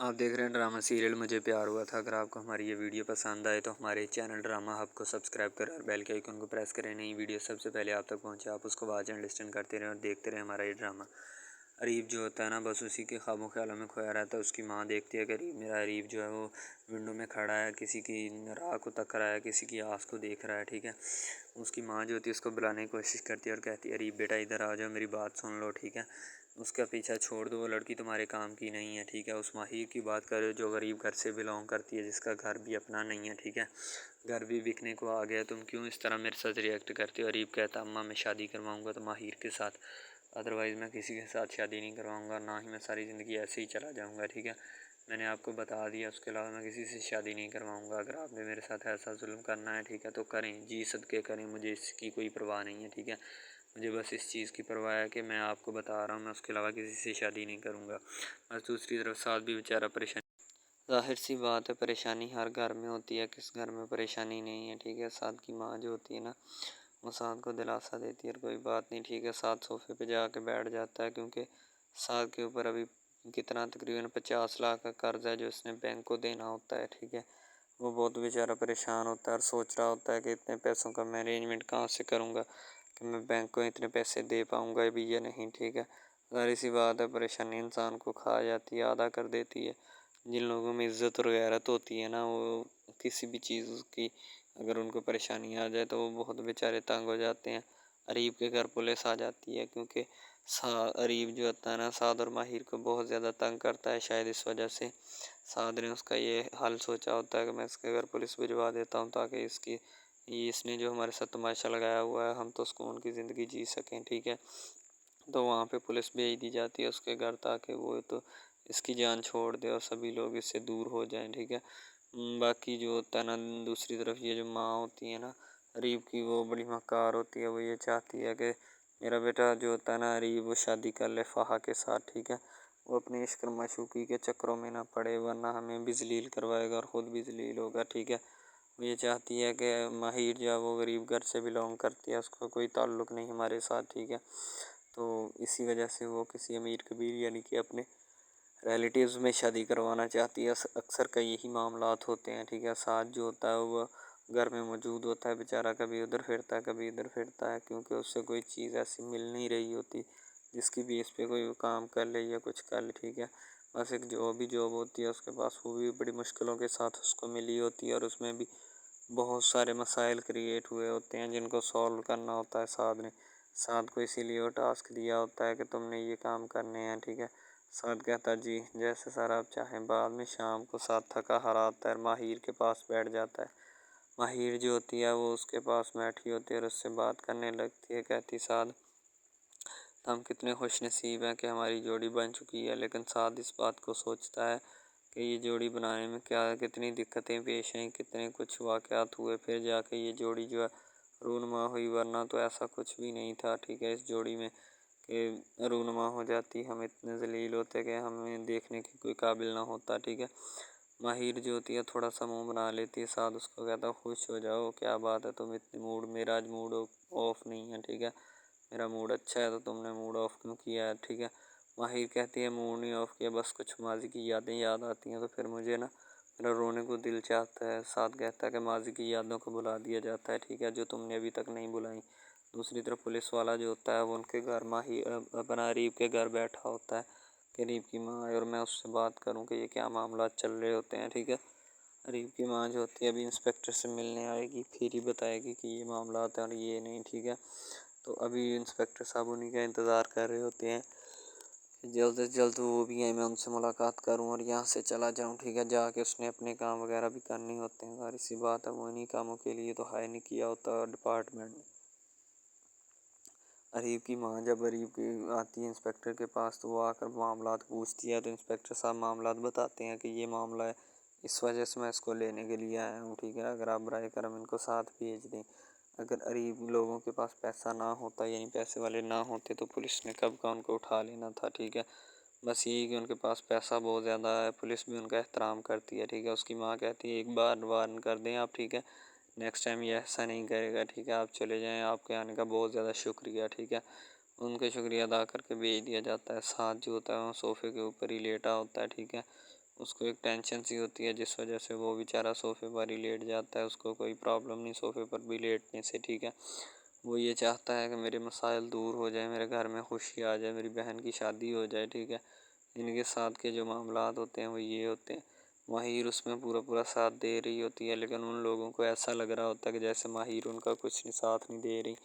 आप देख रहे हैं ड्रामा सीरियल मुझे प्यार हुआ था। अगर आपको हमारी ये वीडियो पसंद आए तो हमारे चैनल ड्रामा हब को सब्सक्राइब करें और बेल के आइकन को प्रेस करें। नई वीडियो सबसे पहले आप तक पहुंचे, आप उसको वॉच एंड लिस्टन करते रहें और देखते रहें हमारा ये ड्रामा। अरीब जो होता है ना, बस उसी के ख्वाबों ख्यालों में खोया रहता है। उसकी माँ देखती है कि अरीब जो है वो विंडो में खड़ा है, किसी की राह को तक रहा है, किसी की आस को देख रहा है। ठीक है, उसकी माँ जो होती है उसको बुलाने की कोशिश करती है और कहती है अरीब बेटा इधर आ जाओ, मेरी बात सुन लो। ठीक है, उसका पीछा छोड़ दो, वो लड़की तुम्हारे काम की नहीं है। ठीक है, उस माहिर की बात कर रहे हो जो गरीब घर से बिलोंग करती है, जिसका घर भी अपना नहीं है। ठीक है, घर भी बिकने को आ गया, तुम क्यों इस तरह मेरे साथ रिएक्ट करते हो। अरीब कहता अम्मा मैं शादी करवाऊँगा तो माहिर के साथ, अदरवाइज़ मैं किसी के साथ शादी नहीं करवाऊँगा, ना ही मैं सारी ज़िंदगी ऐसे ही चला जाऊँगा। ठीक है, मैंने आपको बता दिया, उसके अलावा मैं किसी से शादी नहीं करवाऊँगा। अगर आपने मेरे साथ ऐसा जुल्म करना है ठीक है तो करें, जी सदके करें, मुझे इसकी कोई परवाह नहीं है। ठीक है, मुझे बस इस चीज़ की परवाह है कि मैं आपको बता रहा हूँ, मैं उसके अलावा किसी से शादी नहीं करूँगा। बस दूसरी तरफ साथ भी बेचारा परेशान। ज़ाहिर सी बात है, परेशानी हर घर में होती है, किस घर में परेशानी नहीं है। ठीक है, साथ की माँ जो होती है ना, वो साथ को दिलासा देती है और कोई बात नहीं। ठीक है, साथ सोफे पे जाके बैठ जाता है क्योंकि साथ के ऊपर अभी कितना तकरीबन 50 लाख का कर्ज है जो उसने बैंक को देना होता है। ठीक है, वो बहुत बेचारा परेशान होता है और सोच रहा होता है कि इतने पैसों का मैनेजमेंट कहाँ से करूँगा, कि मैं बैंक को इतने पैसे दे पाऊँगा भी या नहीं। ठीक है, ज़ाहिर सी बात है, परेशानी इंसान को खा जाती है, आधा कर देती है। जिन लोगों में इज़्ज़त और गैरत होती है ना, वो किसी भी चीज़ की अगर उनको परेशानी आ जाए तो वो बहुत बेचारे तंग हो जाते हैं। अरीब के घर पुलिस आ जाती है क्योंकि अरीब जो होता है ना, साद और माहिर को बहुत ज़्यादा तंग करता है। शायद इस वजह से साद ने उसका ये हल सोचा होता है कि मैं इसके घर पुलिस भिजवा देता हूँ ताकि इसने जो हमारे साथ तमाशा लगाया हुआ है हम तो सुकून की ज़िंदगी जी सकें। ठीक है, तो वहाँ पे पुलिस भेज दी जाती है उसके घर ताकि वो तो इसकी जान छोड़ दे और सभी लोग इससे दूर हो जाएं। ठीक है, बाकी जो होता है ना, दूसरी तरफ ये जो माँ होती है ना अरीब की, वो बड़ी मक्कार होती है। वो ये चाहती है कि मेरा बेटा जो होता है ना अरीब, वो शादी कर ले फ़ाहा के साथ। ठीक है, वो अपनी इश्क माशूकी के चक्करों में ना पड़े, वरना हमें भी ज़लील करवाएगा और ख़ुद भी ज़लील होगा। ठीक है, वो ये चाहती है कि माहिर जो है वो गरीब घर से बिलोंग करती है, उसका कोई ताल्लुक़ नहीं हमारे साथ। ठीक है, तो इसी वजह से वो किसी अमीर कबीर यानी कि अपने रिलेटिव्स में शादी करवाना चाहती है। अक्सर का यही मामलात होते हैं। ठीक है, साथ जो होता है वो घर में मौजूद होता है, बेचारा कभी उधर फिरता है कभी इधर फिरता है, क्योंकि उससे कोई चीज़ ऐसी मिल नहीं रही होती जिसकी बेस पे कोई वो काम कर ले या कुछ कर ले। ठीक है, बस एक जॉब होती है उसके पास, वो भी बड़ी मुश्किलों के साथ उसको मिली होती है और उसमें भी बहुत सारे मसाइल क्रिएट हुए होते हैं जिनको सॉल्व करना होता है। साथ को इसीलिए वो टास्क दिया होता है कि तुमने ये काम करने हैं। ठीक है, साथ कहता जी जैसे सर आप चाहें। बाद में शाम को साथ थका हारा आता है, माहिर के पास बैठ जाता है। माहिर जो होती है वो उसके पास बैठी होती है और उससे बात करने लगती है। कहती साथ हम कितने खुश नसीब हैं कि हमारी जोड़ी बन चुकी है। लेकिन साथ इस बात को सोचता है कि ये जोड़ी बनाने में कितनी दिक्कतें पेश आई, कितने कुछ वाक़यात हुए, फिर जाके ये जोड़ी जो है रूनुमा हुई, वरना तो ऐसा कुछ भी नहीं था। ठीक है, इस जोड़ी में कि रूनुमा हो जाती, हम इतने ज़लील होते कि हमें देखने के कोई काबिल ना होता। ठीक है, माहिर जो होती है थोड़ा सा मुँह बना लेती है, साथ उसको कहता खुश हो जाओ, क्या बात है तुम इतने मेरा आज मूड ऑफ नहीं है। ठीक है, मेरा मूड अच्छा है तो तुमने मूड ऑफ क्यों किया है। ठीक है, माहिर कहती है मूड नहीं ऑफ किया, बस कुछ माजी की यादें याद आती हैं तो फिर मुझे ना मेरा रोने को दिल चाहता है। साथ कहता है कि माजी की यादों को भुला दिया जाता है। ठीक है, जो तुमने अभी तक नहीं बुलाई। दूसरी तरफ पुलिस वाला जो होता है वो उनके घर अपना अरीब के घर बैठा होता है कि अरीब की माँ आए और मैं उससे बात करूँ कि ये क्या मामला चल रहे होते हैं। ठीक है, अरीब की माँ जो होती है अभी इंस्पेक्टर से मिलने आएगी, फिर ही बताएगी कि ये मामला है और ये नहीं। ठीक है, तो अभी इंस्पेक्टर साहब उन्हीं का इंतज़ार कर रहे होते हैं, जल्द से जल्द वो भी आए, मैं उनसे मुलाकात करूं और यहाँ से चला जाऊं। ठीक है, जाके उसने अपने काम वगैरह भी करने होते हैं, सारी सी बात है, वो इन्हीं कामों के लिए तो हायर नहीं किया होता डिपार्टमेंट ने। अरीब की माँ जब अरीब की आती है इंस्पेक्टर के पास तो वो आकर मामलात पूछती है, तो इंस्पेक्टर साहब मामलात बताते हैं कि ये मामला है, इस वजह से मैं इसको लेने के लिए आया हूँ। ठीक है, अगर आप बराए करम इनको साथ भेज दें। अगर अरीब लोगों के पास पैसा ना होता यानी पैसे वाले ना होते तो पुलिस ने कब का उनको उठा लेना था। ठीक है, बस यही कि उनके पास पैसा बहुत ज़्यादा है, पुलिस भी उनका एहतराम करती है। ठीक है, उसकी माँ कहती है एक बार वार्न कर दें आप। ठीक है, नेक्स्ट टाइम ये ऐसा नहीं करेगा। ठीक है, आप चले जाएं, आपके आने का बहुत ज़्यादा शुक्रिया। ठीक है, उनके शुक्रिया अदा करके भेज दिया जाता है। साथ जो होता है वो सोफ़े के ऊपर ही लेटा होता है। ठीक है, उसको एक टेंशन सी होती है, जिस वजह से वो बेचारा सोफ़े पर ही लेट जाता है। उसको कोई प्रॉब्लम नहीं सोफ़े पर भी लेटने से, ठीक है। वो ये चाहता है कि मेरे मसाइल दूर हो जाए, मेरे घर में खुशी आ जाए, मेरी बहन की शादी हो जाए, ठीक है। इनके साथ के जो मामलात होते हैं वो ये होते हैं। माहिर उसमें पूरा पूरा साथ दे रही होती है, लेकिन उन लोगों को ऐसा लग रहा होता है कि जैसे माहिर उनका कुछ साथ नहीं दे रही,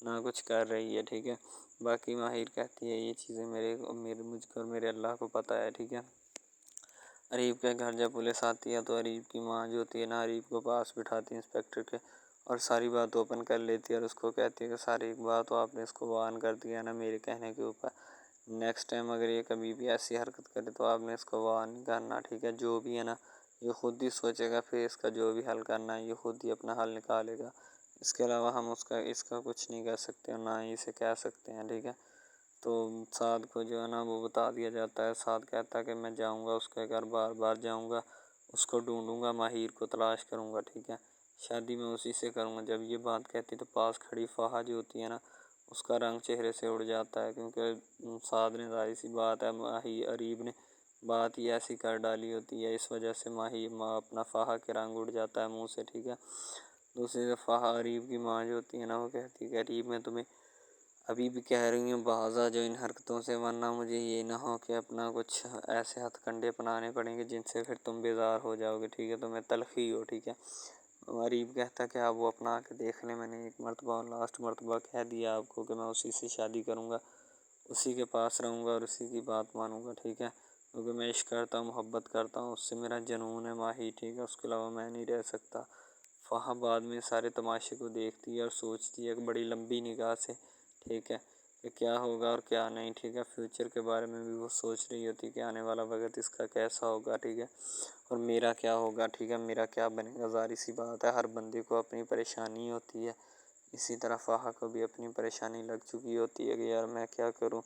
ना कुछ कर रही है, ठीक है। बाकी माहिर कहती है ये चीज़ें मेरे मुझको और मेरे अल्लाह को पता है, ठीक है। अरीब के घर जब पुलिस आती है तो अरीब की माँ जो होती है ना, अरीब को पास बिठाती है इंस्पेक्टर के, और सारी बात ओपन कर लेती है और उसको कहती है कि सारी एक बात तो आपने इसको वार्न कर दिया ना मेरे कहने के ऊपर, नेक्स्ट टाइम अगर ये कभी भी ऐसी हरकत करे तो आपने इसको वार्न नहीं करना, ठीक है। जो भी है ना ये खुद ही सोचेगा, फिर इसका जो भी हल करना है ये खुद ही अपना हल निकालेगा। इसके अलावा हम इसका कुछ नहीं कर सकते और ना ही इसे कह सकते हैं, ठीक है। तो साद को जो है ना वो बता दिया जाता है। साद कहता है कि मैं जाऊंगा उसके घर, बार बार जाऊंगा, उसको ढूंढूंगा, माहिर को तलाश करूंगा, ठीक है। शादी मैं उसी से करूंगा। जब ये बात कहती तो पास खड़ी फाहा जो होती है ना, उसका रंग चेहरे से उड़ जाता है, क्योंकि साद ने जाहिर सी बात है माही अरीब ने बात ही ऐसी कर डाली होती है, इस वजह से माही माँ अपना फाहा के रंग उड़ जाता है मुँह से, ठीक है। दूसरी तरफ फाहा अरीब की माँ जो होती है ना वो कहती है कि अरीब मैं तुम्हें अभी भी कह रही हूँ बाज आ जाओ इन हरकतों से, वरना मुझे ये ना हो कि अपना कुछ ऐसे हथकंडे अपनाने पड़ेंगे जिनसे फिर तुम बेजार हो जाओगे, ठीक है। तुम्हें तलखी हो, ठीक है। गरीब कहता क्या वो अपना के देख ले, मैंने एक मरतबा और लास्ट मरतबा कह दिया आपको कि मैं उसी से शादी करूँगा, उसी के पास रहूँगा और उसी की बात मानूँगा, ठीक है। क्योंकि मैं इश्क करता हूँ, मोहब्बत करता हूँ, उससे मेरा जुनून है माही, ठीक है। उसके अलावा मैं नहीं रह सकता। फ़ाहा बाद में सारे तमाशे को देखती है और सोचती है कि बड़ी लंबी निगाह से, ठीक है, कि क्या होगा और क्या नहीं, ठीक है। फ्यूचर के बारे में भी वो सोच रही होती है कि आने वाला वक्त इसका कैसा होगा, ठीक है, और मेरा क्या होगा, ठीक है, मेरा क्या बनेगा। ज़ाहिर सी बात है हर बंदे को अपनी परेशानी होती है, इसी तरह फ़ाहा को भी अपनी परेशानी लग चुकी होती है कि यार मैं क्या करूँ,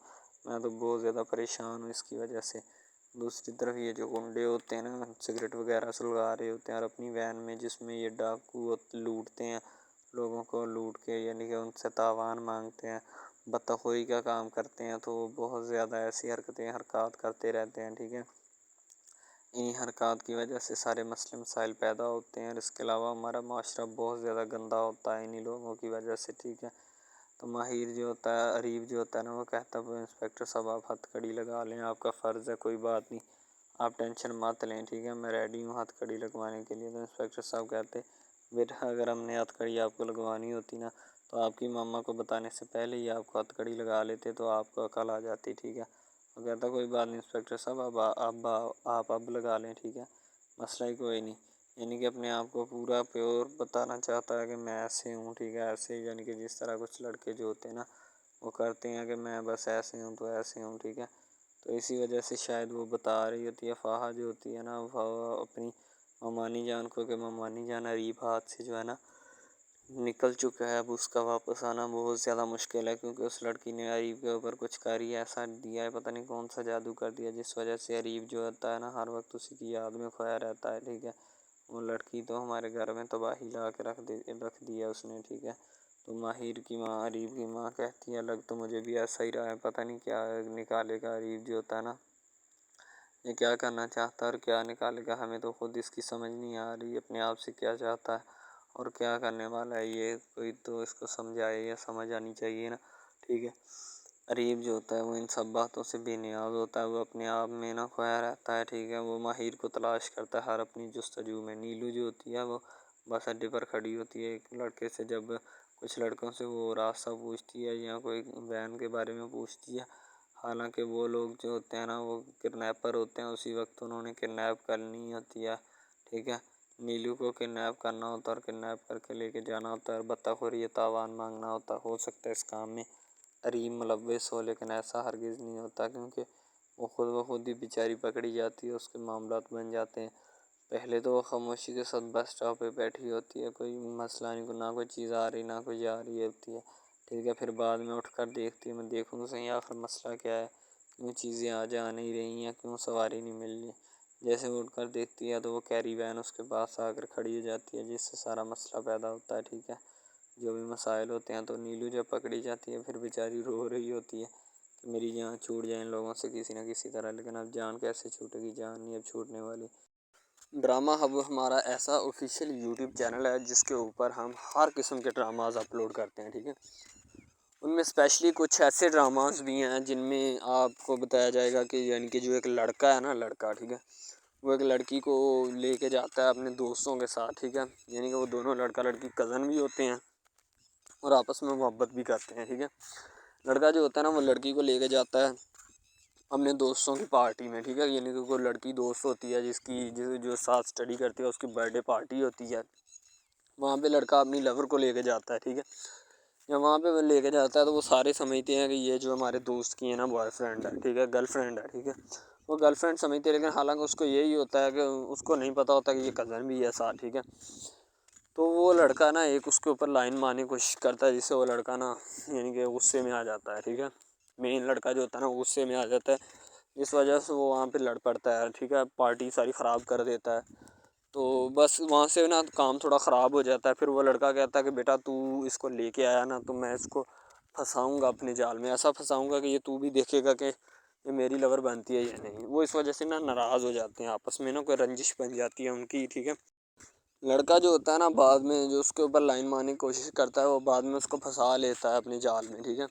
मैं तो बहुत ज़्यादा परेशान हूँ इसकी वजह से। दूसरी तरफ ये जो गुंडे होते हैं ना सिगरेट वगैरह सुलगा रहे होते हैं और अपनी वैन में जिसमें ये डाकू लूटते हैं, लोगों को लूट के यानी कि उनसे तावान मांगते हैं, बदतखोरी का काम करते हैं, तो वो बहुत ज़्यादा ऐसी हरकत करते रहते हैं, ठीक है। इन्हीं हरकत की वजह से सारे मसले मसाइल पैदा होते हैं और इसके अलावा हमारा माशरा बहुत ज़्यादा गंदा होता है इन्हीं लोगों की वजह से, ठीक है। तो माहिर जो होता है, अरीब जो होता है ना, वो कहता है इंस्पेक्टर साहब आप हथकड़ी लगा लें, आपका फ़र्ज़ है, कोई बात नहीं, आप टेंशन मत लें, ठीक है, मैं रेडी हूँ हथकड़ी लगवाने के लिए। तो इंस्पेक्टर साहब कहते बेटा अगर हमने हथकड़ी आपको लगवानी होती ना तो आपकी मामा को बताने से पहले ही आपको हथकड़ी लगा लेते, तो आपको अकल आ जाती, ठीक है। वो कहता कोई बात नहीं इंस्पेक्टर साहब, आप अब लगा लें, ठीक है, मसला ही कोई नहीं। यानी कि अपने आप को पूरा प्योर बताना चाहता है कि मैं ऐसे हूँ, ठीक है, ऐसे यानी कि जिस तरह कुछ लड़के जो होते हैं ना वो करते हैं कि मैं बस ऐसे हूँ तो ऐसे हूँ, ठीक है। तो इसी वजह से शायद वो बता रही होती है फ़ाहा जो होती है ना वो अपनी ममानी जान को कि ममानी जान अरीब हाथ से जो है ना निकल चुका है, अब उसका वापस आना बहुत ज़्यादा मुश्किल है, क्योंकि उस लड़की ने अरीब के ऊपर कुछ कर ही ऐसा दिया है, पता नहीं कौन सा जादू कर दिया, जिस वजह से अरीब जो होता है ना हर वक्त उसी की याद में खोया रहता है, ठीक है। वो लड़की तो हमारे घर में तबाही ला के रख दिया उसने, ठीक है। तो माहिर की माँ अरीब की माँ कहती है लग तो मुझे भी ऐसा ही रहा है, पता नहीं क्या निकालेगा अरीब जो होता है ना, ये क्या करना चाहता है और क्या निकालेगा, हमें तो खुद इसकी समझ नहीं आ रही अपने आप से क्या चाहता है और क्या करने वाला है। ये कोई तो इसको समझाए या समझ आनी चाहिए ना, ठीक है। अरीब जो होता है वो इन सब बातों से बेनियाज होता है, वो अपने आप में ना खोया रहता है, ठीक है। वो माहिर को तलाश करता है हर अपनी जुस्तजू में। नीलू जो होती है वो बस अड्डे पर खड़ी होती है एक लड़के से, जब कुछ लड़कों से वो रास्ता पूछती है या कोई वैन के बारे में पूछती है, हालांकि वो लोग जो होते हैं ना वो किडनैपर होते हैं, उसी वक्त उन्होंने किडनैप करनी होती है, ठीक है। नीलू को किडनैप करना होता है और किडनैप करके लेके जाना होता है और बत्ताखोरी या तावान मांगना होता है। हो सकता है इस काम में अरीब मुलव्वस हो, लेकिन ऐसा हरगिज़ नहीं होता, क्योंकि वो खुद ही बेचारी पकड़ी जाती है, उसके मामलात बन जाते हैं। पहले तो वो खामोशी के साथ बस स्टॉप पे बैठी होती है, कोई मसला नहीं, ना कोई चीज़ आ रही ना कोई जा रही होती है, ठीक है। फिर बाद में उठकर देखती है, मैं देखूँ तो सही आखिर मसला क्या है, क्यों चीज़ें जा नहीं रही हैं, क्यों सवारी नहीं मिल रही। जैसे वो उठकर देखती है तो वो कैरी वैन उसके पास आकर खड़ी हो जाती है, जिससे सारा मसला पैदा होता है, ठीक है। जो भी मसाइल होते हैं तो नीलू जब पकड़ी जाती है फिर बेचारी रो रही होती है कि मेरी जान छूट जाए इन लोगों से किसी न किसी तरह, लेकिन अब जान कैसे छूटेगी, जान नहीं अब छूटने वाली। ड्रामा हब हमारा ऐसा ऑफिशियल यूट्यूब चैनल है जिसके ऊपर हम हर किस्म के ड्रामाज अपलोड करते हैं, ठीक है। उनमें स्पेशली कुछ ऐसे ड्रामास भी हैं जिनमें आपको बताया जाएगा कि यानी कि जो एक लड़का है ना, लड़का, ठीक है, वो एक लड़की को लेके जाता है अपने दोस्तों के साथ, ठीक है। यानी कि वो दोनों लड़का लड़की कज़न भी होते हैं और आपस में मोहब्बत भी करते हैं, ठीक है। लड़का जो होता है ना वो लड़की को लेके जाता है अपने दोस्तों की पार्टी में, ठीक है। यानी कि कोई लड़की दोस्त होती है जिसकी जो साथ स्टडी करती है, उसकी बर्थडे पार्टी होती है, वहाँ पे लड़का अपनी लवर को लेके जाता है, ठीक है। जब वहाँ पे वो लेके जाता है तो वो सारे समझते हैं कि ये जो हमारे दोस्त की है ना बॉयफ्रेंड है, ठीक है, गर्लफ्रेंड है, ठीक है। वो गर्लफ्रेंड समझते हैं, लेकिन हालांकि उसको यही होता है कि उसको नहीं पता होता कि ये कज़न भी है साथ, ठीक है। तो वो लड़का ना एक उसके ऊपर लाइन मारने की कोशिश करता है, जिससे वो लड़का ना यानी कि गुस्से में आ जाता है, ठीक है। मेन लड़का जो होता है ना गुस्से में आ जाता है, इस वजह से वो वहाँ पे लड़ पड़ता है, ठीक है, पार्टी सारी ख़राब कर देता है। तो बस वहाँ से ना काम थोड़ा ख़राब हो जाता है। फिर वो लड़का कहता है कि बेटा तू इसको लेके आया ना, तो मैं इसको फंसाऊँगा अपने जाल में, ऐसा फंसाऊँगा कि ये तू भी देखेगा कि ये मेरी लवर बनती है या नहीं। वो इस वजह से ना नाराज़ हो जाते हैं, आपस में ना कोई रंजिश बन जाती है उनकी, ठीक है। लड़का जो होता है ना बाद में जो उसके ऊपर लाइन मारने की कोशिश करता है, वो बाद में उसको फंसा लेता है अपने जाल में, ठीक है।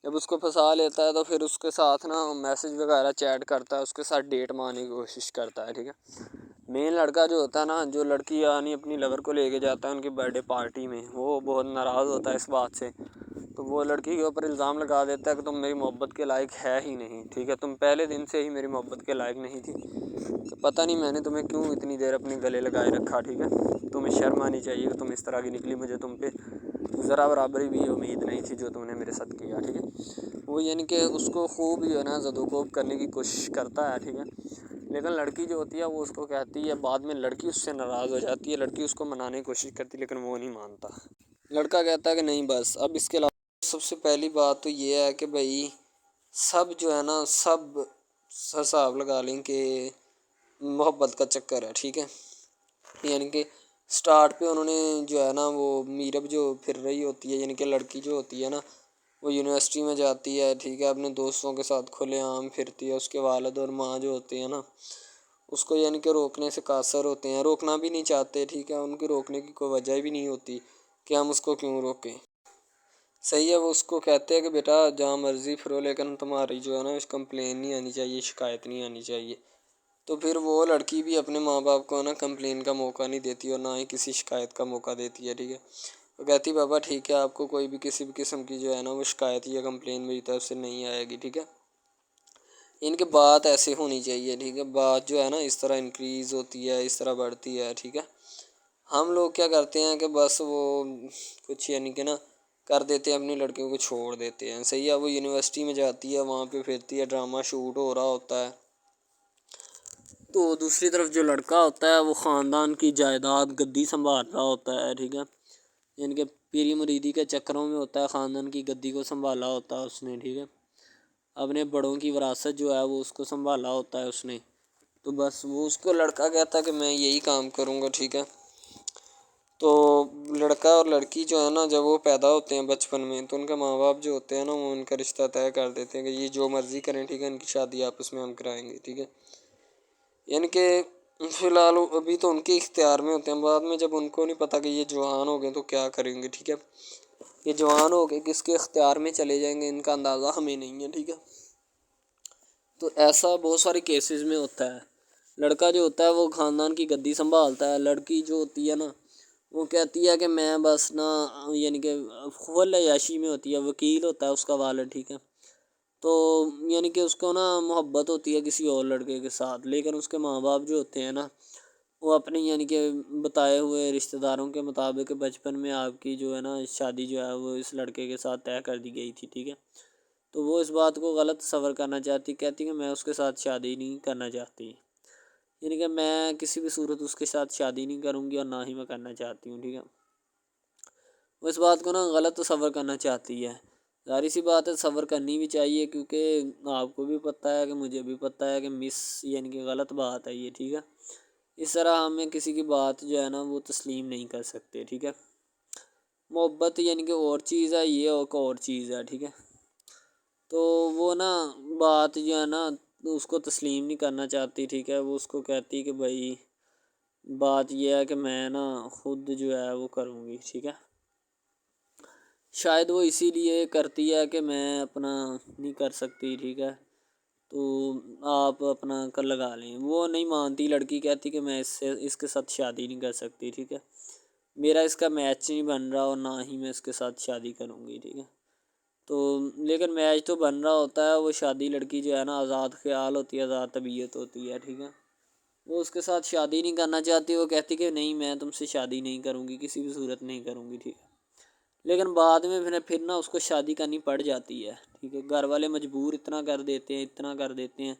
जब उसको फंसा लेता है तो फिर उसके साथ ना मैसेज वगैरह चैट करता है, उसके साथ डेट मारने की कोशिश करता है, ठीक है। मेन लड़का जो होता है ना, जो लड़की यानी अपनी लवर को लेके जाता है उनकी बर्थडे पार्टी में, वो बहुत नाराज़ होता है इस बात से। तो वो लड़की के ऊपर इल्ज़ाम लगा देता है कि तुम मेरी मोहब्बत के लायक है ही नहीं, ठीक है, तुम पहले दिन से ही मेरी मोहब्बत के लायक नहीं थी, तो पता नहीं मैंने तुम्हें क्यों इतनी देर अपने गले लगाए रखा, ठीक है। तुम्हें शर्म आनी चाहिए कि तुम इस तरह की निकली, मुझे तुम पे ज़रा बराबरी भी उम्मीद नहीं थी जो तुमने मेरे साथ किया, ठीक है। वो यानी कि उसको खूब जो है ना ज़दोकोब करने की कोशिश करता है, ठीक है। लेकिन लड़की जो होती है वो उसको कहती है, बाद में लड़की उससे नाराज़ हो जाती है, लड़की उसको मनाने की कोशिश करती है लेकिन वो नहीं मानता। लड़का कहता है कि नहीं बस अब इसके अलावा। सबसे पहली बात तो ये है कि भाई सब जो है ना सब हिसाब लगा लें कि मोहब्बत का चक्कर है, ठीक है। यानी कि स्टार्ट पे उन्होंने जो है ना वो मीरब जो फिर रही होती है, यानी कि लड़की जो होती है ना वो यूनिवर्सिटी में जाती है, ठीक है, अपने दोस्तों के साथ खुलेआम फिरती है। उसके वालिद और माँ जो होते हैं ना उसको यानी कि रोकने से कासर होते हैं, रोकना भी नहीं चाहते, ठीक है, उनकी रोकने की कोई वजह भी नहीं होती कि हम उसको क्यों रोकें। सही है, वो उसको कहते हैं कि बेटा जहाँ मर्ज़ी फिरो लेकिन तुम्हारी जो है ना कंप्लेन नहीं आनी चाहिए, शिकायत नहीं आनी चाहिए। तो फिर वो लड़की भी अपने माँ बाप को ना कंप्लेन का मौका नहीं देती और ना ही किसी शिकायत का मौका देती है, ठीक है। वो कहती बाबा ठीक है, आपको कोई भी किसी भी किस्म की जो है ना वो शिकायत या कंप्लेन मेरी तरफ से नहीं आएगी, ठीक है। इनकी बात ऐसे होनी चाहिए, ठीक है, बात जो है ना इस तरह इंक्रीज़ होती है, इस तरह बढ़ती है, ठीक है। हम लोग क्या करते हैं कि बस वो कुछ यानी कि ना कर देते हैं, अपनी लड़कियों को छोड़ देते हैं। सही है, वो यूनिवर्सिटी में जाती है, वहाँ पे फिरती है, ड्रामा शूट हो रहा होता है। तो दूसरी तरफ जो लड़का होता है वो ख़ानदान की जायदाद गद्दी संभाल रहा होता है, ठीक है। यानी कि पीरी मुरीदी के चक्करों में होता है, ख़ानदान की गद्दी को संभाला होता है उसने, ठीक है। अपने बड़ों की विरासत जो है वो उसको संभाला होता है उसने। तो बस वो उसको लड़का कहता है कि मैं यही काम करूँगा, ठीक है। तो लड़का और लड़की जो है ना जब वो पैदा होते हैं बचपन में, तो उनके माँ बाप जो होते हैं ना वो उनका रिश्ता तय कर देते हैं कि ये जो मर्ज़ी करें, ठीक है, इनकी शादी आपस में हम कराएंगे, ठीक है। यानी कि फ़िलहाल अभी तो उनके इख्तियार में होते हैं, बाद में जब उनको नहीं पता कि ये जवान हो गए तो क्या करेंगे, ठीक है। ये जवान हो गए किसके इख्तियार में चले जाएंगे इनका अंदाज़ा हमें नहीं है, ठीक है। तो ऐसा बहुत सारे केसेस में होता है। लड़का जो होता है वो ख़ानदान की गद्दी संभालता है, लड़की जो होती है ना वो कहती है कि मैं बस ना यानी कि फुल अय्याशी में होती है, वकील होता है उसका वालिद, ठीक है। तो यानी कि उसको ना मोहब्बत होती है किसी और लड़के के साथ, लेकिन उसके माँ बाप जो होते हैं ना वो अपने यानी कि बताए हुए रिश्तेदारों के मुताबिक बचपन में आपकी जो है ना शादी जो है वो इस लड़के के साथ तय कर दी गई थी, ठीक है। तो वो इस बात को गलत तस्वर करना चाहती, कहती कि मैं उसके साथ शादी नहीं करना चाहती, यानी कि मैं किसी भी सूरत उसके साथ शादी नहीं करूँगी और ना ही मैं करना चाहती हूँ, ठीक है। वो इस बात को ना गलत तस्वर करना चाहती है। ज़ाहिर सी बात है तस्वर करनी भी चाहिए, क्योंकि आपको भी पता है कि मुझे भी पता है कि मिस यानी कि गलत बात है ये, ठीक है। इस तरह हमें किसी की बात जो है ना वो तस्लीम नहीं कर सकते, ठीक है। मोहब्बत यानी कि और चीज़ है, ये और चीज़ है, ठीक है। तो वो ना बात जो है ना उसको तस्लीम नहीं करना चाहती, ठीक है। वो उसको कहती कि भाई बात ये है कि मैं ना खुद जो है वो करूँगी, ठीक है। शायद वो इसीलिए करती है कि मैं अपना नहीं कर सकती, ठीक है, तो आप अपना कर लगा लें। वो नहीं मानती, लड़की कहती कि मैं इसके साथ शादी नहीं कर सकती, ठीक है। मेरा इसका मैच नहीं बन रहा और ना ही मैं इसके साथ शादी करूँगी, ठीक है। तो लेकिन मैच तो बन रहा होता है, वो शादी लड़की जो है ना आज़ाद ख़्याल होती है, आज़ाद तबीयत होती है, ठीक है। वो उसके साथ शादी नहीं करना चाहती, वो कहती कि नहीं मैं तुमसे शादी नहीं करूँगी, किसी भी सूरत नहीं करूँगी, ठीक है। लेकिन बाद में फिर ना उसको शादी करनी पड़ जाती है, ठीक है। घर वाले मजबूर इतना कर देते हैं, इतना कर देते हैं।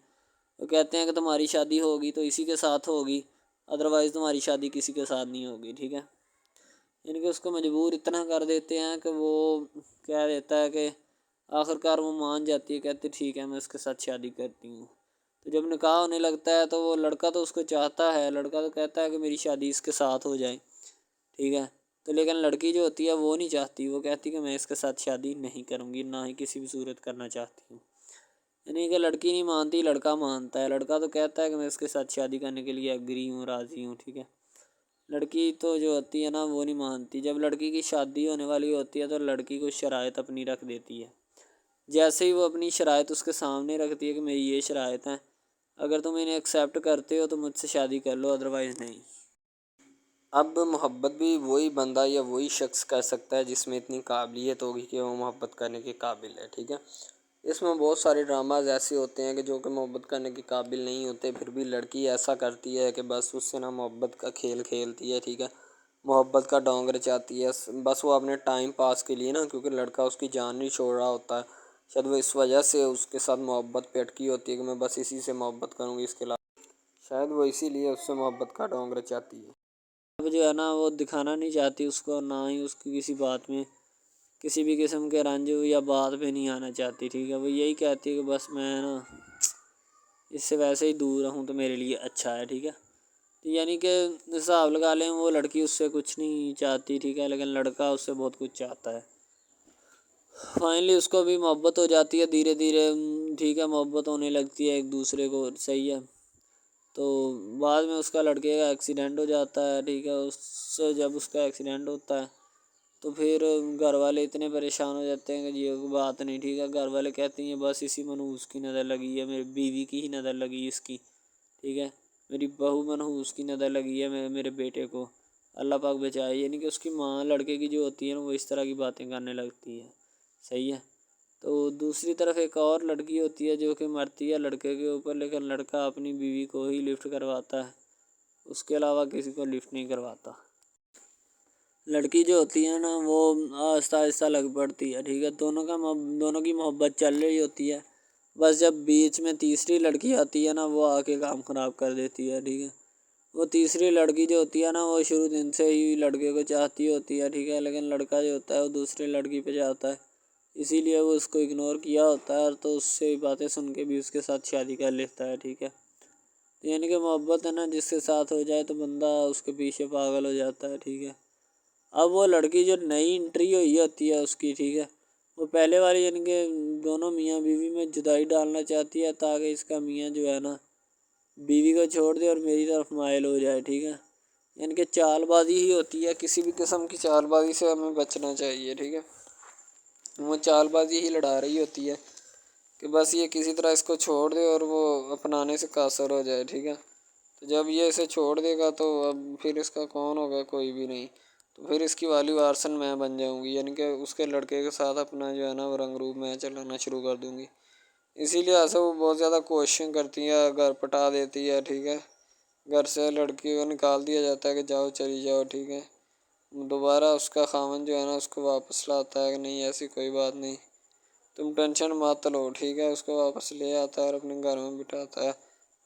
वो कहते हैं कि तुम्हारी शादी होगी तो इसी के साथ होगी, अदरवाइज़ तुम्हारी शादी किसी के साथ नहीं होगी, ठीक है। यानी कि उसको मजबूर इतना कर देते हैं कि वो कह देता है कि आखिरकार वो मान जाती है, कहती ठीक है मैं इसके साथ शादी करती हूँ। तो जब निकाह होने लगता है तो वो लड़का तो उसको चाहता है, लड़का तो कहता है कि मेरी शादी इसके साथ हो जाए, ठीक है। तो लेकिन लड़की जो होती है वो नहीं चाहती, वो कहती कि मैं इसके साथ शादी नहीं करूँगी, ना ही किसी भी सूरत करना चाहती हूँ। यानी कि लड़की नहीं मानती, लड़का मानता है। लड़का तो कहता है कि मैं इसके साथ शादी करने के लिए एग्री हूँ, राज़ी हूँ, ठीक है। लड़की तो जो होती है ना वो नहीं मानती। जब लड़की की शादी होने वाली होती है तो लड़की को शराइत अपनी रख देती है। जैसे ही वो अपनी शराइत उसके सामने रखती है कि मेरी ये शराइत हैं, अगर तुम इन्हें एक्सेप्ट करते हो तो मुझसे शादी कर लो, अदरवाइज़ नहीं। अब मोहब्बत भी वही बंदा या वही शख्स कर सकता है जिसमें इतनी काबिलियत होगी कि वो मोहब्बत करने के काबिल है, ठीक है। इसमें बहुत सारे ड्रामाज ऐसे होते हैं कि जो कि मोहब्बत करने के काबिल नहीं होते, फिर भी लड़की ऐसा करती है कि बस उससे ना मोहब्बत का खेल खेलती है, ठीक है। मोहब्बत का डोंग रचाती है, बस वो अपने टाइम पास के लिए ना, क्योंकि लड़का उसकी जान नहीं छोड़ रहा होता है। शायद वो इस वजह से उसके साथ मोहब्बत पे अटकी होती है कि मैं बस इसी से मोहब्बत करूँगी, इसके अलावा शायद वो इसीलिए उससे मोहब्बत का डोंग रचाती है। अब जो है ना वो दिखाना नहीं चाहती उसको, ना ही उसकी किसी बात में किसी भी किस्म के रंज या बात पे नहीं आना चाहती, ठीक है। वो यही कहती है कि बस मैं ना इससे वैसे ही दूर रहूँ तो मेरे लिए अच्छा है, ठीक है। तो यानी कि हिसाब लगा लें वो लड़की उससे कुछ नहीं चाहती, ठीक है, लेकिन लड़का उससे बहुत कुछ चाहता है। फाइनली उसको भी मोहब्बत हो जाती है धीरे धीरे, ठीक है, मोहब्बत होने लगती है एक दूसरे को, सही है। तो बाद में उसका लड़के का एक्सीडेंट हो जाता है, ठीक है। उससे जब उसका एक्सीडेंट होता है तो फिर घर वाले इतने परेशान हो जाते हैं कि ये बात नहीं, ठीक है। घर वाले कहते हैं बस इसी मनहूस की नज़र लगी है, मेरी बीवी की ही नज़र लगी इसकी, ठीक है। मेरी बहू मनहूस की नज़र लगी है मेरे बेटे को, अल्लाह पाक बचाए। यानी कि उसकी माँ लड़के की जो होती है ना वो इस तरह की बातें करने लगती है, सही है। तो दूसरी तरफ एक और लड़की होती है जो कि मरती है लड़के के ऊपर, लेकिन लड़का अपनी बीवी को ही लिफ्ट करवाता है, उसके अलावा किसी को लिफ्ट नहीं करवाता। लड़की जो होती है ना वो आहिस्ता आहिस्ता लग पड़ती है, ठीक है। दोनों की मोहब्बत चल रही होती है, बस जब बीच में तीसरी लड़की आती है ना वो आके काम ख़राब कर देती है, ठीक है। वो तीसरी लड़की जो होती है ना वो शुरू दिन से ही लड़के को चाहती होती है, ठीक है, लेकिन लड़का जो होता है वो दूसरी लड़की पे जाता है, इसीलिए वो उसको इग्नोर किया होता है, तो उससे बातें सुन के भी उसके साथ शादी कर लेता है, ठीक है। तो यानी कि मोहब्बत है ना जिसके साथ हो जाए तो बंदा उसके पीछे पागल हो जाता है, ठीक है। अब वो लड़की जो नई एंट्री हुई होती है उसकी, ठीक है, वो पहले वाली यानी कि दोनों मियाँ बीवी में जुदाई डालना चाहती है ताकि इसका मियाँ जो है ना बीवी को छोड़ दे और मेरी तरफ माइल हो जाए, ठीक है। यानी कि चालबाजी ही होती है, किसी भी किस्म की चालबाजी से हमें बचना चाहिए, ठीक है। वो चालबाजी ही लड़ा रही होती है कि बस ये किसी तरह इसको छोड़ दे और वो अपनाने से कासर हो जाए, ठीक है। तो जब ये इसे छोड़ देगा तो अब फिर इसका कौन होगा, कोई भी नहीं। तो फिर इसकी वाली वारसन मैं बन जाऊंगी, यानी कि उसके लड़के के साथ अपना जो है ना वो रंग रूप मैं चलाना शुरू कर दूंगी। इसीलिए ऐसा वो बहुत ज़्यादा कोशिश करती है, घर पटा देती है, ठीक है। घर से लड़की को निकाल दिया जाता है कि जाओ चली जाओ, ठीक है। दोबारा उसका खामन जो है ना उसको वापस लाता है कि नहीं ऐसी कोई बात नहीं, तुम टेंशन मत लो, ठीक है। उसको वापस ले आता है और अपने घर में बिठाता है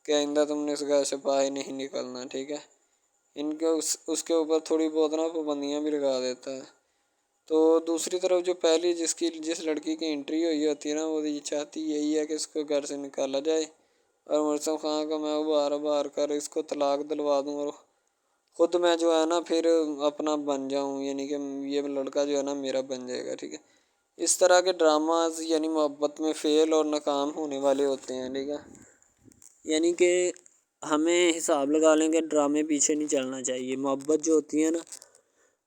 कि आइंदा तुमने इस घर से बाहर नहीं निकलना, ठीक है। इनके उसके ऊपर थोड़ी बहुत ना पाबंदियाँ भी लगा देता है। तो दूसरी तरफ जो पहली जिस लड़की की एंट्री हुई होती है ना वो ये चाहती यही है कि इसको घर से निकाला जाए और मुर्सम खां को मैं बार बार कर इसको तलाक दिलवा दूँ और ख़ुद मैं जो है ना फिर अपना बन जाऊँ, यानी कि ये लड़का जो है ना मेरा बन जाएगा, ठीक है। इस तरह के ड्रामाज यानी मोहब्बत में फ़ेल और नाकाम होने वाले होते हैं, ठीक है। यानी कि हमें हिसाब लगा लें कि ड्रामे पीछे नहीं चलना चाहिए। मोहब्बत जो होती है ना,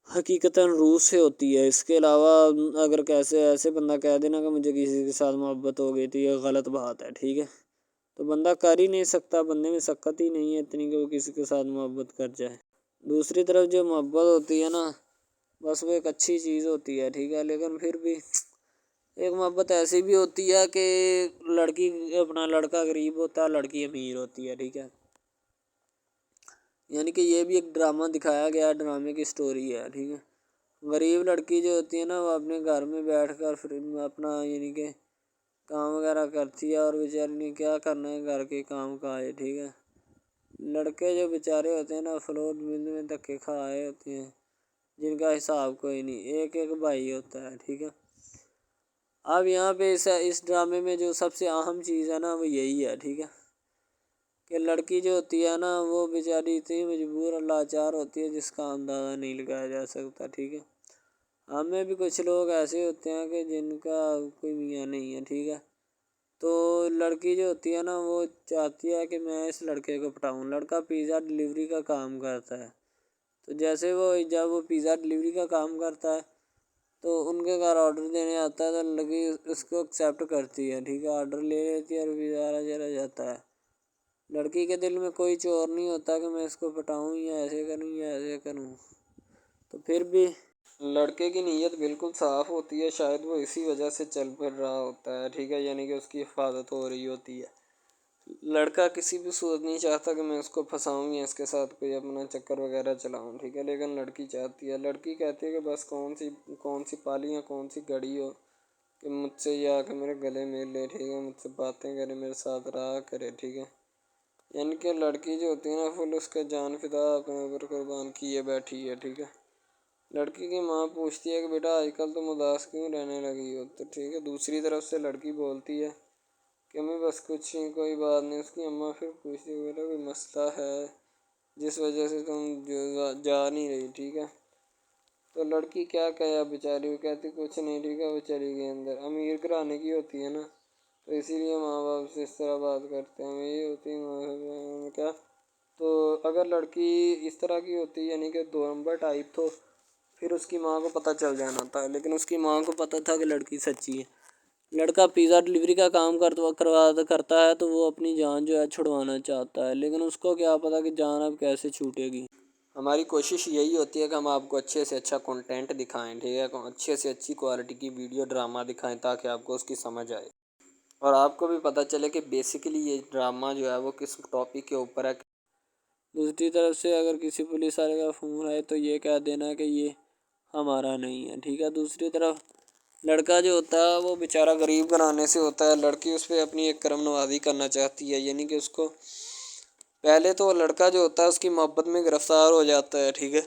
हकीकतन रूह से होती है। इसके अलावा अगर कैसे ऐसे बंदा कह देना कि मुझे किसी के साथ मोहब्बत हो गई थी, ये गलत बात है, ठीक है। तो बंदा कर ही नहीं सकता, बंदे में सकत ही नहीं है इतनी कि वो किसी के साथ मोहब्बत कर जाए। दूसरी तरफ जो मोहब्बत होती है ना, बस वो एक अच्छी चीज़ होती है, ठीक है। लेकिन फिर भी एक मोहब्बत ऐसी भी होती है कि लड़की अपना लड़का गरीब होता है, लड़की अमीर होती है, ठीक है। यानी कि ये भी एक ड्रामा दिखाया गया, ड्रामे की स्टोरी है, ठीक है। गरीब लड़की जो होती है ना, वो अपने घर में बैठकर फिर अपना यानी कि काम वगैरह करती है, और बेचारी ने क्या करना है घर के काम का है, ठीक है। लड़के जो बेचारे होते हैं ना, फ्लोर मिल में धक्के खा आए होते हैं, जिनका हिसाब कोई नहीं, एक एक भाई होता है, ठीक है। अब यहाँ पे इस ड्रामे में जो सबसे अहम चीज़ है ना, वो यही है, ठीक है, कि लड़की जो होती है ना, वो बेचारी इतनी मजबूर और लाचार होती है जिसका अंदाज़ा नहीं लगाया जा सकता, ठीक है। हमें भी कुछ लोग ऐसे होते हैं कि जिनका कोई मियाँ नहीं है, ठीक है। तो लड़की जो होती है ना, वो चाहती है कि मैं इस लड़के को पटाऊँ। लड़का पिज़्ज़ा डिलीवरी का काम करता है, तो जैसे जब वो पिज़्ज़ा डिलीवरी का काम करता है, तो उनके घर ऑर्डर देने आता है, तो लड़की उसको एक्सेप्ट करती है, ठीक है। ऑर्डर ले लेती है और पिज़्ज़ा चला जाता है। लड़की के दिल में कोई चोर नहीं होता कि मैं इसको पटाऊँ या ऐसे करूँ या ऐसे करूँ। तो फिर भी लड़के की नीयत बिल्कुल साफ़ होती है, शायद वो इसी वजह से चल फिर रहा होता है, ठीक है। यानी कि उसकी हिफाजत हो रही होती है। लड़का किसी भी सूरत नहीं चाहता कि मैं उसको फंसाऊँ या इसके साथ कोई अपना चक्कर वगैरह चलाऊँ, ठीक है। लेकिन लड़की चाहती है, लड़की कहती है कि बस कौन सी पाली या कौन सी घड़ी हो कि मुझसे या कि मेरे गले मिल ले, ठीक है, मुझसे बातें करे, मेरे साथ रहा करे, ठीक है। यानी कि लड़की जो होती है ना, फुल उसका जान फिदा अपने ऊपर कुर्बान किए बैठी है, ठीक है। लड़की की माँ पूछती है कि बेटा आजकल तुम उदास क्यों रहने लगी हो, तो ठीक है। दूसरी तरफ से लड़की बोलती है कि मैं बस कुछ नहीं, कोई बात नहीं। उसकी अम्मा फिर पूछती है बेटा कोई मसला है जिस वजह से तुम जा नहीं रही, ठीक है। तो लड़की क्या कहे बेचारी, वो कहती कुछ नहीं, ठीक है। वो चली गई अंदर। अमीर घराने की होती है ना, तो इसीलिए माँ बाप से इस तरह बात करते हैं, यही होती है माँ क्या। तो अगर लड़की इस तरह की होती यानी कि 2 नंबर टाइप, तो फिर उसकी माँ को पता चल जाना था। लेकिन उसकी माँ को पता था कि लड़की सच्ची है। लड़का पिज़्ज़ा डिलीवरी का काम करता है, तो वो अपनी जान जो है छुड़वाना चाहता है, लेकिन उसको क्या पता कि जान अब कैसे छूटेगी। हमारी कोशिश यही होती है कि हम आपको अच्छे से अच्छा कंटेंट दिखाएं, ठीक है, अच्छे से अच्छी क्वालिटी की वीडियो ड्रामा दिखाएं, ताकि आपको उसकी समझ आए और आपको भी पता चले कि बेसिकली ये ड्रामा जो है वो किस टॉपिक के ऊपर है। दूसरी तरफ से अगर किसी पुलिस वाले का फ़ोन आए, तो ये कह देना कि ये हमारा नहीं है, ठीक है। दूसरी तरफ लड़का जो होता है वो बेचारा गरीब घराने से होता है, लड़की उस पर अपनी एक करम नवाज़ी करना चाहती है। यानी कि उसको पहले तो लड़का जो होता है उसकी मोहब्बत में गिरफ़्तार हो जाता है, ठीक है।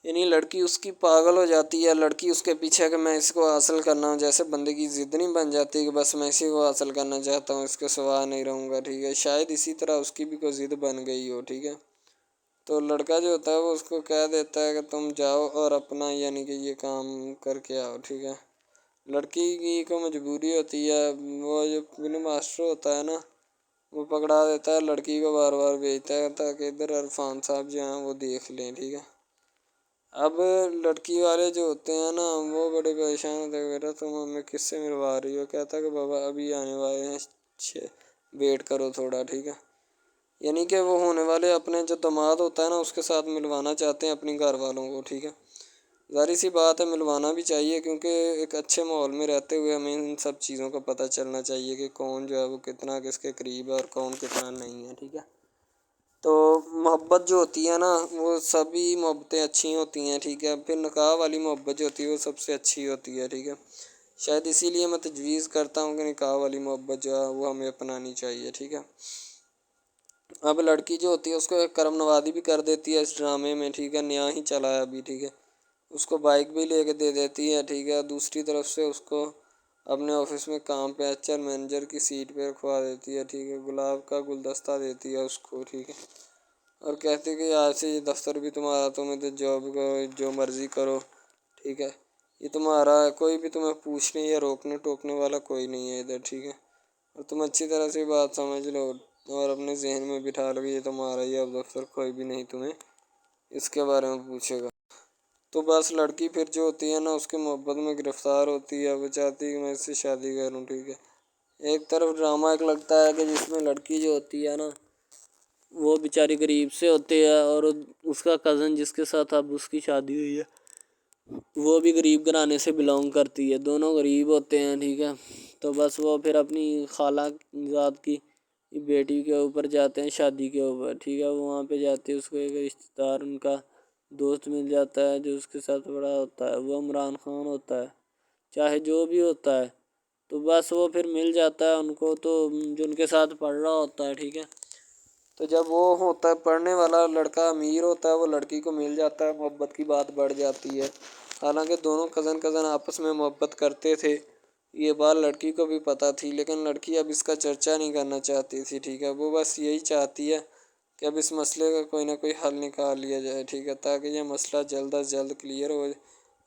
यानी लड़की उसकी पागल हो जाती है, लड़की उसके पीछे कि मैं इसको हासिल करना हूँ, जैसे बंदे की ज़िद नहीं बन जाती कि बस मैं इसी को हासिल करना चाहता हूँ, इसके सिवा नहीं रहूँगा, ठीक है। शायद इसी तरह उसकी भी कोई ज़िद बन गई हो, ठीक है। तो लड़का जो होता है वो उसको कह देता है कि तुम जाओ और अपना यानी कि ये काम करके आओ, ठीक है। लड़की की को मजबूरी होती है, वो जो फिल्म मास्टर होता है ना, वो पकड़ा देता है लड़की को, बार बार भेजता है ताकि इधर इरफान साहब जो हैं वो देख लें, ठीक है। अब लड़की वाले जो होते हैं ना, वो बड़े परेशान होते हैं, बेटा तुम हमें किससे मिलवा रही हो। कहता है कि बाबा अभी आने वाले हैं, वेट करो थोड़ा, ठीक है। यानी कि वो होने वाले अपने जो दामाद होता है ना, उसके साथ मिलवाना चाहते हैं अपनी घर वालों को, ठीक है। ज़ाहिर सी बात है मिलवाना भी चाहिए, क्योंकि एक अच्छे माहौल में रहते हुए हमें इन सब चीज़ों का पता चलना चाहिए कि कौन जो है वो कितना किसके करीब है और कौन कितना नहीं है, ठीक है। तो मोहब्बत जो होती है ना, वो सभी मोहब्बतें अच्छी होती हैं, ठीक है। फिर निकाह वाली मोहब्बत जो होती है वो सबसे अच्छी होती है, ठीक है। शायद इसीलिए मैं तजवीज़ करता हूँ कि निकाह वाली मोहब्बत जो है वो हमें अपनानी चाहिए, ठीक है। अब लड़की जो होती है उसको एक करम नवाज़ी भी कर देती है इस ड्रामे में, ठीक है। नया ही चला है अभी, ठीक है। उसको बाइक भी लेके दे देती है, ठीक है। दूसरी तरफ से उसको अपने ऑफिस में काम पे एचआर मैनेजर की सीट पे रखवा देती है, ठीक है। गुलाब का गुलदस्ता देती है उसको, ठीक है। और कहती है कि आज से ये दफ्तर भी तुम्हारा, तुम इधर जॉब करो, जो मर्ज़ी करो, ठीक है। ये तुम्हारा है, कोई भी तुम्हें पूछने या रोकने टोकने वाला कोई नहीं है इधर, ठीक है। और तुम अच्छी तरह से बात समझ लो और अपने जहन में बिठा लो कि ये तुम्हारा ही अब अफसर, कोई भी नहीं तुम्हें इसके बारे में पूछेगा। तो बस लड़की फिर जो होती है ना उसके मोहब्बत में गिरफ्तार होती है, वो चाहती है कि मैं इससे शादी करूँ, ठीक है। एक तरफ ड्रामा एक लगता है कि जिसमें लड़की जो होती है ना वो बेचारी गरीब से होती है और उसका कज़न जिसके साथ अब उसकी शादी हुई है वो भी गरीब घराने से बिलोंग करती है, दोनों गरीब होते हैं, ठीक है। तो बस वो फिर अपनी खाला ज़ात की बेटी के ऊपर जाते हैं शादी के ऊपर, ठीक है। वो वहाँ पे जाते हैं, उसको एक रिश्तेदार उनका दोस्त मिल जाता है जो उसके साथ बड़ा होता है, वो इमरान खान होता है, चाहे जो भी होता है। तो बस वो फिर मिल जाता है उनको, तो जो उनके साथ पढ़ रहा होता है, ठीक है। तो जब वो होता है पढ़ने वाला लड़का अमीर होता है, वो लड़की को मिल जाता है, मोहब्बत की बात बढ़ जाती है। हालांकि दोनों कज़न आपस में मोहब्बत करते थे, ये बात लड़की को भी पता थी, लेकिन लड़की अब इसका चर्चा नहीं करना चाहती थी, ठीक है। वो बस यही चाहती है कि अब इस मसले का कोई ना कोई हल निकाल लिया जाए, ठीक है, ताकि ये मसला जल्द अज जल्द क्लियर हो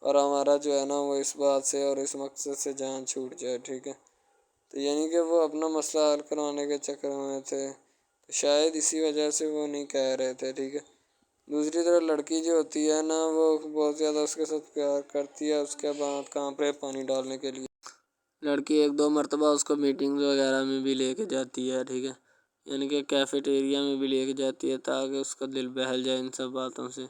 और हमारा जो है ना वो इस बात से और इस मकसद से जान छूट जाए, ठीक है। तो यानी कि वो अपना मसला हल करवाने के चक्कर में थे, तो शायद इसी वजह से वो नहीं कह रहे थे, ठीक है। दूसरी तरफ लड़की जो होती है ना वो बहुत ज़्यादा उसके साथ प्यार करती है, उसके बाद कहाँ पे पानी डालने के लिए लड़की एक दो मरतबा उसको मीटिंग्स वगैरह में भी लेके जाती है, ठीक है। यानी कि कैफेटेरिया में भी लेके जाती है ताकि उसका दिल बहल जाए इन सब बातों से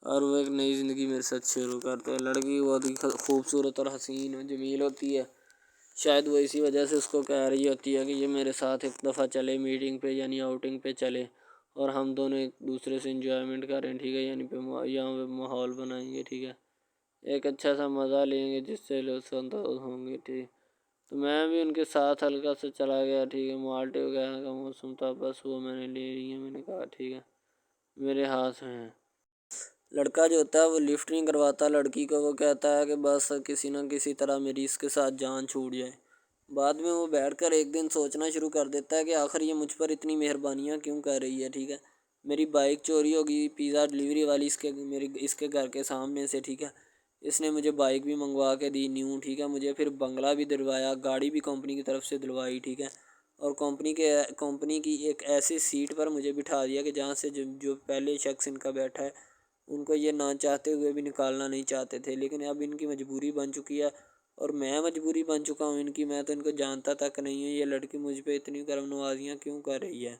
और वो एक नई ज़िंदगी मेरे साथ शुरू करते हैं। लड़की बहुत ही खूबसूरत और हसीन और जमील होती है, शायद वो इसी वजह से उसको कह रही होती है कि ये मेरे साथ एक दफ़ा चले मीटिंग पे यानी आउटिंग पे चले और हम दोनों एक दूसरे से इंजॉयमेंट करें, ठीक है। यानी पे यहाँ पे माहौल बनाएंगे, ठीक है, एक अच्छा सा मज़ा लेंगे जिससे लोग संतोष होंगे, ठीक। तो मैं भी उनके साथ हल्का सा चला गया, ठीक है। माल्टे वगैरह का मौसम था, बस वो मैंने ले ली है, मैंने कहा ठीक है मेरे हाथ में है। लड़का जो होता है वो लिफ्ट नहीं करवाता लड़की को, वो कहता है कि बस किसी न किसी तरह मेरी इसके साथ जान छूट जाए। बाद में वो बैठकर एक दिन सोचना शुरू कर देता है कि आखिर ये मुझ पर इतनी मेहरबानियाँ क्यों कर रही है, ठीक है। मेरी बाइक चोरी होगी पिज़्ज़ा डिलीवरी वाली इसके घर के सामने से, ठीक है। इसने मुझे बाइक भी मंगवा के दी न्यू, ठीक है। मुझे फिर बंगला भी दिलवाया, गाड़ी भी कंपनी की तरफ से दिलवाई, ठीक है। और कंपनी की एक ऐसी सीट पर मुझे बिठा दिया कि जहाँ से जो पहले शख्स इनका बैठा है उनको ये ना चाहते हुए भी निकालना नहीं चाहते थे, लेकिन अब इनकी मजबूरी बन चुकी है और मैं मजबूरी बन चुका हूँ इनकी। मैं तो इनको जानता तक नहीं हूँ, ये लड़की मुझ पे इतनी करम नवाजियाँ क्यों कर रही है।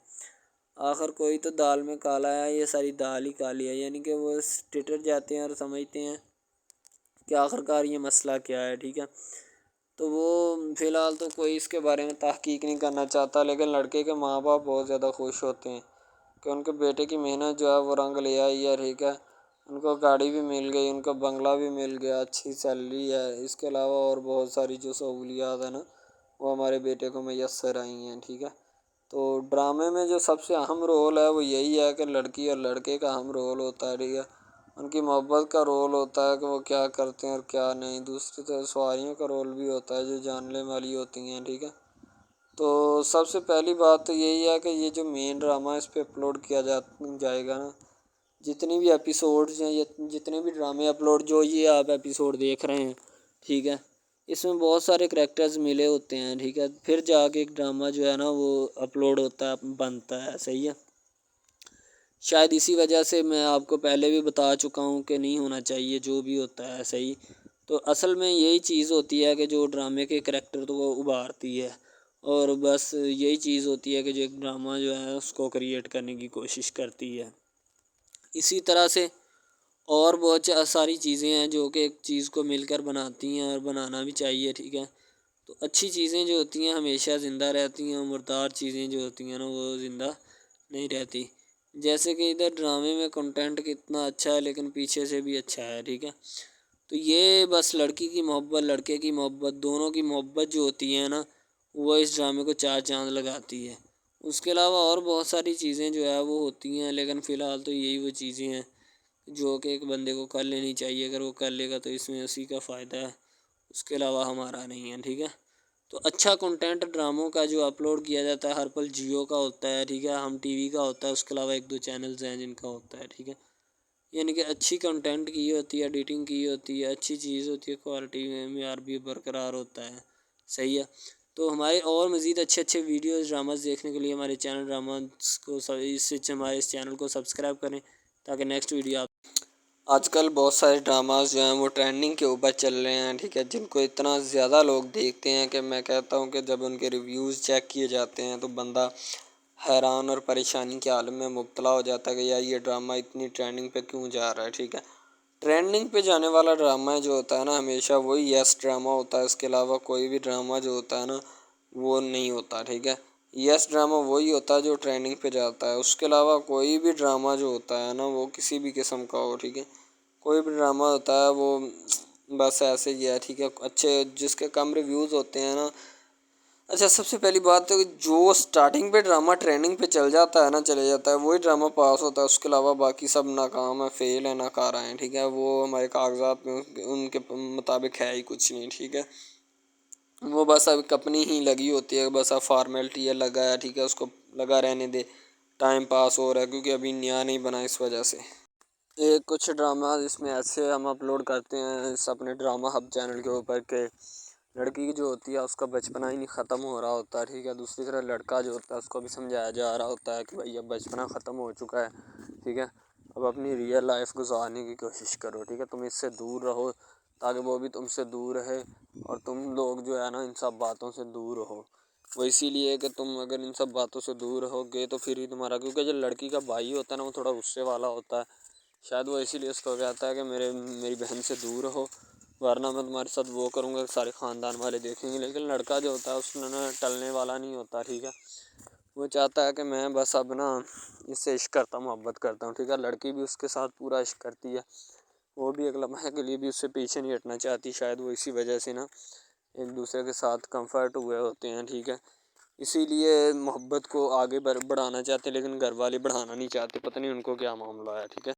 आखिर कोई तो दाल में काला है, ये सारी दाल ही काली है। यानी कि वो टिटर जाते हैं और समझते हैं कि आखिरकार ये मसला क्या है, ठीक है। तो वो फ़िलहाल तो कोई इसके बारे में तहकीक नहीं करना चाहता, लेकिन लड़के के माँ बाप बहुत ज़्यादा खुश होते हैं कि उनके बेटे की मेहनत जो है वो रंग ले आई है, ठीक है। उनको गाड़ी भी मिल गई, उनको बंगला भी मिल गया, अच्छी सैलरी है, इसके अलावा और बहुत सारी जो सहूलियात है ना वो हमारे बेटे को मैसर आई हैं, ठीक है। तो ड्रामे में जो सबसे अहम रोल है वो यही है कि लड़की और लड़के का अहम रोल होता है, ठीक है। उनकी मोहब्बत का रोल होता है कि वो क्या करते हैं और क्या नहीं। दूसरी तरफ सवारियों का रोल भी होता है जो जानने वाली होती हैं, ठीक है। तो सबसे पहली बात तो यही है कि ये जो मेन ड्रामा है इस पे अपलोड किया जाएगा ना, जितनी भी एपिसोड्स हैं या जितने भी ड्रामे अपलोड जो ये आप एपिसोड देख रहे हैं, ठीक है, इसमें बहुत सारे करैक्टर्स मिले होते हैं, ठीक है। फिर जाके एक ड्रामा जो है ना वो अपलोड होता है, बनता है, सही है। शायद इसी वजह से मैं आपको पहले भी बता चुका हूँ कि नहीं होना चाहिए जो भी होता है, सही। तो असल में यही चीज़ होती है कि जो ड्रामे के करैक्टर तो वो उभारती है और बस यही चीज़ होती है कि जो एक ड्रामा जो है उसको क्रिएट करने की कोशिश करती है। इसी तरह से और बहुत सारी चीज़ें हैं जो कि एक चीज़ को मिलकर बनाती हैं और बनाना भी चाहिए, ठीक है। तो अच्छी चीज़ें जो होती हैं हमेशा ज़िंदा रहती हैं, मुर्दार चीज़ें जो होती हैं ना वो ज़िंदा नहीं रहती। जैसे कि इधर ड्रामे में कंटेंट कितना अच्छा है लेकिन पीछे से भी अच्छा है, ठीक है। तो ये बस लड़की की मोहब्बत लड़के की मोहब्बत दोनों की मोहब्बत जो होती है ना वो इस ड्रामे को चार चाँद लगाती है। उसके अलावा और बहुत सारी चीज़ें जो है वो होती हैं, लेकिन फ़िलहाल तो यही वो चीज़ें हैं जो कि एक बंदे को कर लेनी चाहिए। अगर वो कर लेगा तो इसमें उसी का फ़ायदा है, उसके अलावा हमारा नहीं है, ठीक है। तो अच्छा कंटेंट ड्रामों का जो अपलोड किया जाता है हर पल जियो का होता है, ठीक है, हम टीवी का होता है, उसके अलावा एक दो चैनल्स हैं जिनका होता है, ठीक है। यानी कि अच्छी कंटेंट की होती है, एडिटिंग की होती है, अच्छी चीज़ होती है, क्वालिटी में मेयार भी बरकरार होता है। सही है। तो हमारे और मज़ीद अच्छे अच्छे वीडियोज़ ड्रामास देखने के लिए हमारे चैनल ड्रामास को हमारे इस चैनल को सब्सक्राइब करें, ताकि नेक्स्ट वीडियो आप आजकल बहुत सारे ड्रामास जो हैं वो ट्रेंडिंग के ऊपर चल रहे हैं, ठीक है, जिनको इतना ज़्यादा लोग देखते हैं कि मैं कहता हूँ कि जब उनके रिव्यूज़ चेक किए जाते हैं तो बंदा हैरान और परेशानी के आलम में मुब्तला हो जाता है कि यार ये ड्रामा इतनी ट्रेंडिंग पे क्यों जा रहा है। ठीक है, ट्रेंडिंग पे जाने वाला ड्रामा जो होता है ना, हमेशा वही यस ड्रामा होता है। इसके अलावा कोई भी ड्रामा जो होता है ना वो नहीं होता। ठीक है, यस ड्रामा वही होता है जो ट्रेंडिंग पे जाता है। उसके अलावा कोई भी ड्रामा जो होता है ना वो किसी भी किस्म का हो, ठीक है, कोई भी ड्रामा होता है वो बस ऐसे ही है। ठीक है, अच्छे जिसके कम रिव्यूज़ होते हैं ना। अच्छा, सबसे पहली बात तो जो स्टार्टिंग पे ड्रामा ट्रेंडिंग पे चल जाता है ना, चले जाता है, वही ड्रामा पास होता है। उसके अलावा बाकी सब नाकाम है, फेल है, नाकारा हैं। ठीक है, वो हमारे कागजात में उनके मुताबिक है ही कुछ नहीं। ठीक है, वो बस अब अपनी ही लगी होती है, बस अब फॉर्मेलिटी है, लगा है, ठीक है, उसको लगा रहने दे, टाइम पास हो रहा है, क्योंकि अभी नया नहीं बना इस वजह से। एक कुछ ड्रामा इसमें ऐसे हम अपलोड करते हैं इस अपने ड्रामा हब चैनल के ऊपर के लड़की जो होती है उसका बचपना ही नहीं ख़त्म हो रहा होता है। ठीक है, दूसरी तरफ लड़का जो होता है उसको भी समझाया जा रहा होता है कि भाई अब बचपना ख़त्म हो चुका है। ठीक है, अब अपनी रियल लाइफ गुजारने की कोशिश करो। ठीक है, तुम इससे दूर रहो ताकि वो भी तुमसे दूर रहे और तुम लोग जो है ना इन सब बातों से दूर रहो। वो इसीलिए कि तुम अगर इन सब बातों से दूर रहोगे तो फिर ही तुम्हारा, क्योंकि जो लड़की का भाई होता है ना वो थोड़ा गुस्से वाला होता है, शायद वो इसीलिए उसको कहता है कि मेरी बहन से दूर रहो, वरना मैं तुम्हारे साथ वो करूँगा, सारे ख़ानदान वाले देखेंगे। लेकिन लड़का जो होता है उसमें ना टलने वाला नहीं होता। ठीक है, वो चाहता है कि मैं बस अब ना इससे इश्क करता हूँ, मोहब्बत करता हूँ। ठीक है, लड़की भी उसके साथ पूरा इश्क करती है, वो भी एक लम्हे के लिए भी उससे पीछे नहीं हटना चाहती। शायद वो इसी वजह से ना एक दूसरे के साथ कंफर्ट हुए होते हैं। ठीक है, इसीलिए मोहब्बत को आगे बढ़ाना चाहते हैं, लेकिन घर वाले बढ़ाना नहीं चाहते, पता नहीं उनको क्या मामला है। ठीक है।